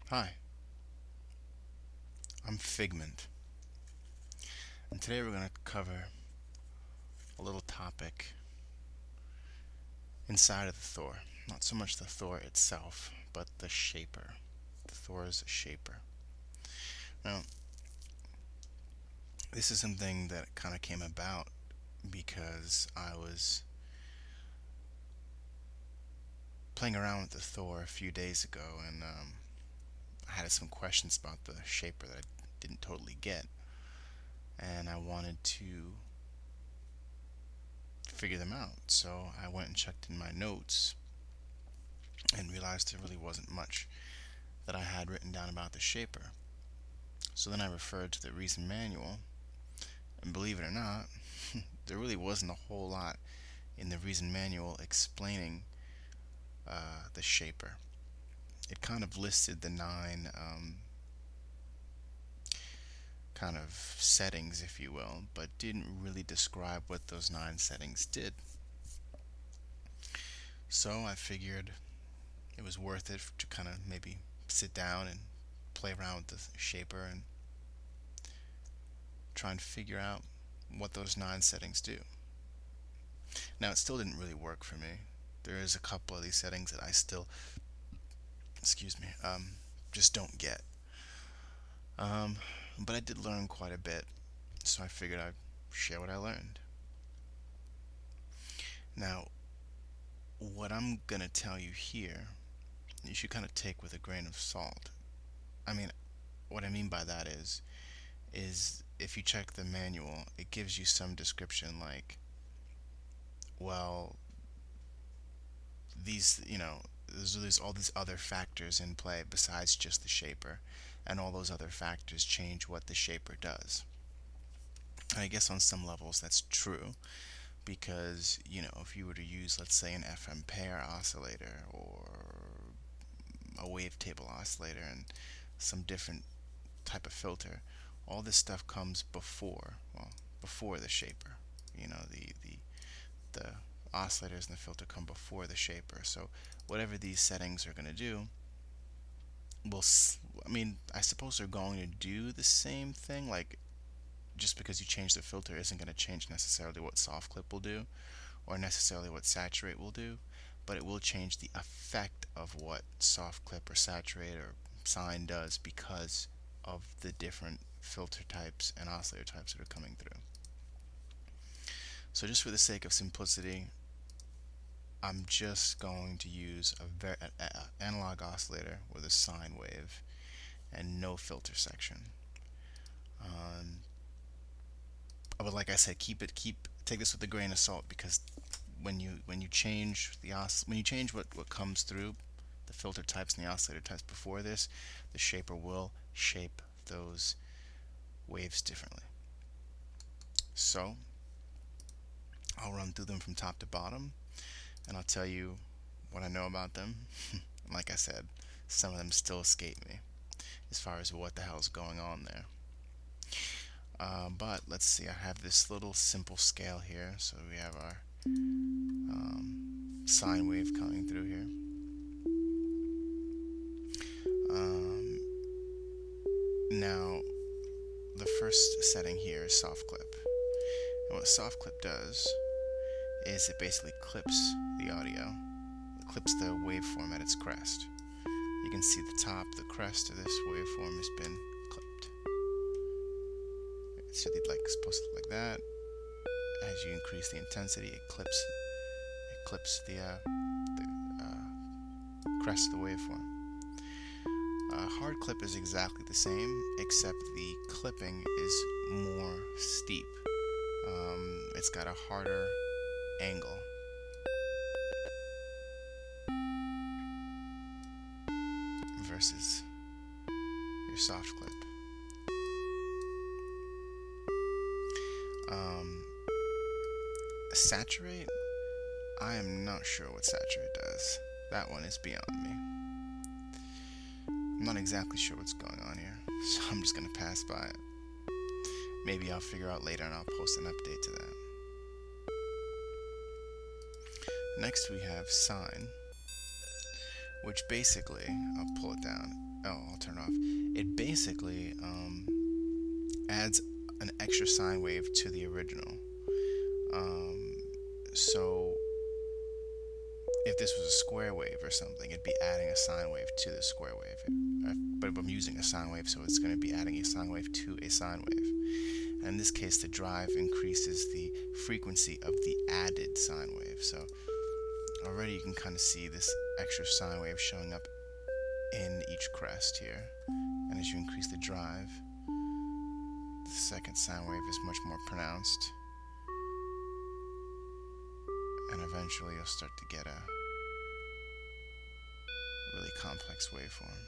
Hi, I'm Figment, and today we're going to cover a little topic inside of the Thor. Not so much the Thor itself, but the Shaper. The Thor's Shaper. Now, this is something that kind of came about because I was playing around with the Thor a few days ago, and I had some questions about the Shaper that I didn't totally get, and I wanted to figure them out. So I went and checked in my notes and realized there really wasn't much that I had written down about the Shaper. So then I referred to the Reason Manual, and believe it or not, there really wasn't a whole lot in the Reason Manual explaining the Shaper. It kind of listed the nine kind of settings, if you will, but didn't really describe what those nine settings did. So I figured it was worth it to kind of maybe sit down and play around with the Shaper and try and figure out what those nine settings do. Now, it still didn't really work for me. There is a couple of these settings that I still, excuse me, just don't get. Um, but I did learn quite a bit, so I figured I'd share what I learned. Now, what I'm gonna tell you here, you should kind of take with a grain of salt. I mean, what I mean by that is if you check the manual, it gives you some description like, well, there's all these other factors in play besides just the shaper, and all those other factors change what the shaper does. And I guess on some levels that's true because, if you were to use, let's say, an FM pair oscillator or a wavetable oscillator and some different type of filter, all this stuff comes before the shaper. The oscillators and the filter come before the shaper. So whatever these settings are going to do, will I mean, I suppose they're going to do the same thing. Like, just because you change the filter isn't going to change necessarily what soft clip will do or necessarily what saturate will do, but it will change the effect of what soft clip or saturate or sine does because of the different filter types and oscillator types that are coming through. So just for the sake of simplicity, I'm just going to use an analog oscillator with a sine wave and no filter section. Um, but like I said, take this with a grain of salt because when you change what comes through the filter types and the oscillator types before this, the shaper will shape those waves differently. So I'll run through them from top to bottom, and I'll tell you what I know about them. Like I said, some of them still escape me as far as what the hell's going on there. But let's see, I have this little simple scale here. So we have our sine wave coming through here. Now, the first setting here is soft clip. And what soft clip does is it basically clips the audio, it clips the waveform at its crest. You can see the crest of this waveform has been clipped. It's supposed to look like that. As you increase the intensity, it clips the crest of the waveform. Hard clip is exactly the same, except the clipping is more steep. It's got a harder angle. Versus your soft clip. Saturate? I am not sure what saturate does. That one is beyond me. I'm not exactly sure what's going on here, so I'm just gonna pass by it. Maybe I'll figure out later and I'll post an update to that. Next we have sine, which basically, I'll pull it down. I'll turn it off. It basically adds an extra sine wave to the original. So if this was a square wave or something, it'd be adding a sine wave to the square wave. But I'm using a sine wave, so it's going to be adding a sine wave to a sine wave. And in this case, the drive increases the frequency of the added sine wave. So already you can kind of see this extra sine wave showing up in each crest here. And as you increase the drive, the second sine wave is much more pronounced. And eventually you'll start to get a really complex waveform.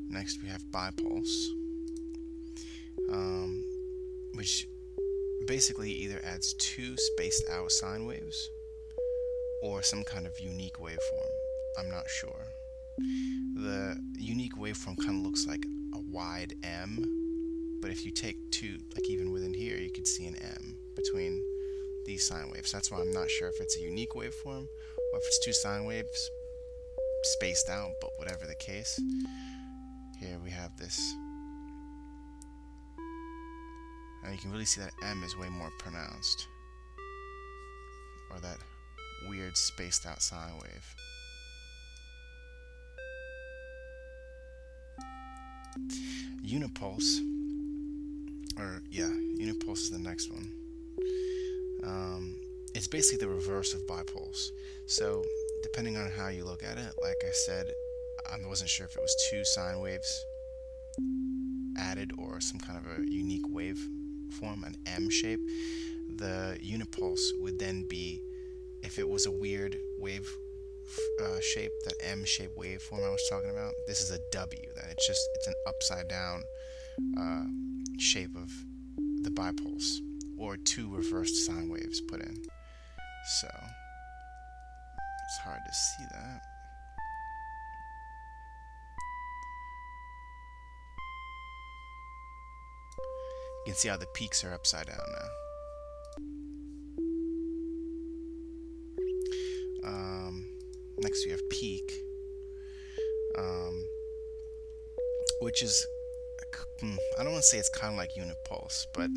Next we have bipulse, which basically either adds two spaced out sine waves or some kind of unique waveform. I'm not sure. The unique waveform kind of looks like a wide M, but if you take two, like even within here, you could see an M between these sine waves. That's why I'm not sure if it's a unique waveform or if it's two sine waves spaced out, but whatever the case, here we have this. And you can really see that M is way more pronounced, or that weird spaced out sine wave. Unipulse, unipulse is the next one. It's basically the reverse of bipulse. So depending on how you look at it, like I said, I wasn't sure if it was two sine waves added or some kind of a unique wave form, an M shape. The unipulse would then be, if it was a weird wave shape, that M shape waveform I was talking about, this is a W. Then it's an upside down shape of the bipulse, or two reversed sine waves put in. So it's hard to see that. You can see how the peaks are upside down now. Next we have peak, which is, I don't want to say it's kind of like unipulse, but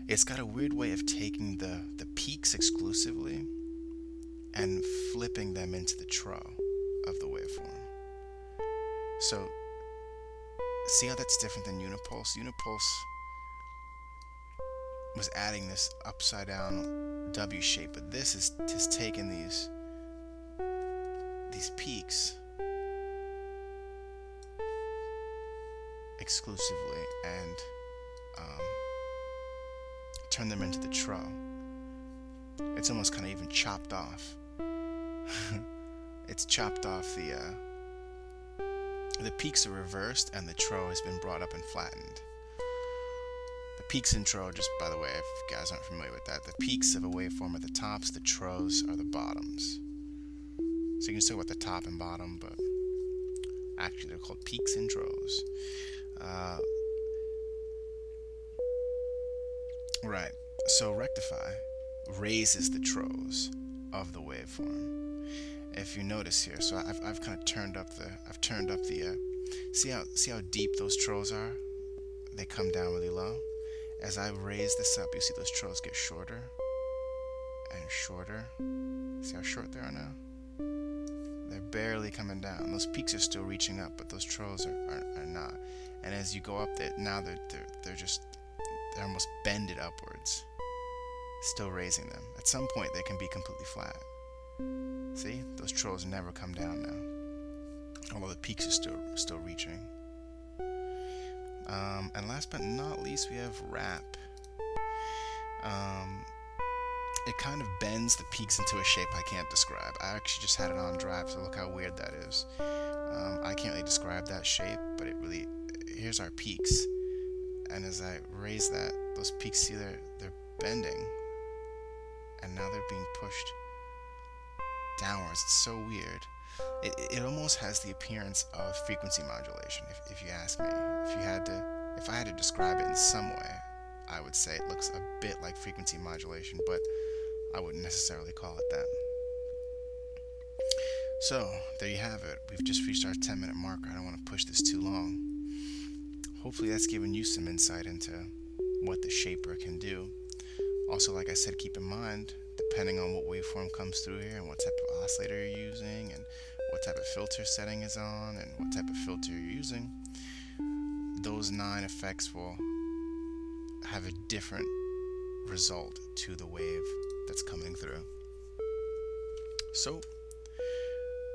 it's got a weird way of taking the peaks exclusively and flipping them into the trough of the waveform. So see how that's different than unipulse? Unipulse was adding this upside down W shape, but this is just taking these peaks exclusively and turn them into the trough. It's almost kind of even chopped off. It's chopped off the peaks are reversed and the trough has been brought up and flattened. The peaks and trough, just by the way, if you guys aren't familiar with that, the peaks of a waveform are the tops, the troughs are the bottoms. So you can still talk about the top and bottom, but actually they're called peaks and troughs. Right, so rectify raises the troughs of the waveform. If you notice here, so I've kind of turned up the see how deep those troughs are? They come down really low. As I raise this up, you see those troughs get shorter and shorter. See how short they are now? They're barely coming down. Those peaks are still reaching up, but those troughs are not. And as you go up, now they're almost bended upwards, still raising them. At some point, they can be completely flat. See, those troughs never come down now, although the peaks are still reaching. And last but not least, we have wrap. It kind of bends the peaks into a shape I can't describe. I actually just had it on drive, so look how weird that is. I can't really describe that shape, but here's our peaks. And as I raise that, those peaks, see they're bending, and now they're being pushed downwards. It's so weird. It almost has the appearance of frequency modulation, if you ask me. If I had to describe it in some way, I would say it looks a bit like frequency modulation, but I wouldn't necessarily call it that. So, there you have it. We've just reached our 10-minute marker. I don't want to push this too long. Hopefully, that's given you some insight into what the shaper can do. Also, like I said, keep in mind, depending on what waveform comes through here and what type of oscillator you're using and what type of filter setting is on and what type of filter you're using, those 9 effects will have a different result to the wave that's coming through. So,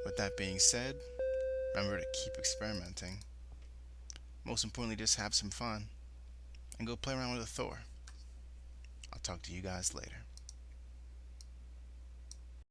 with that being said, remember to keep experimenting. Most importantly, just have some fun and go play around with a Thor. I'll talk to you guys later.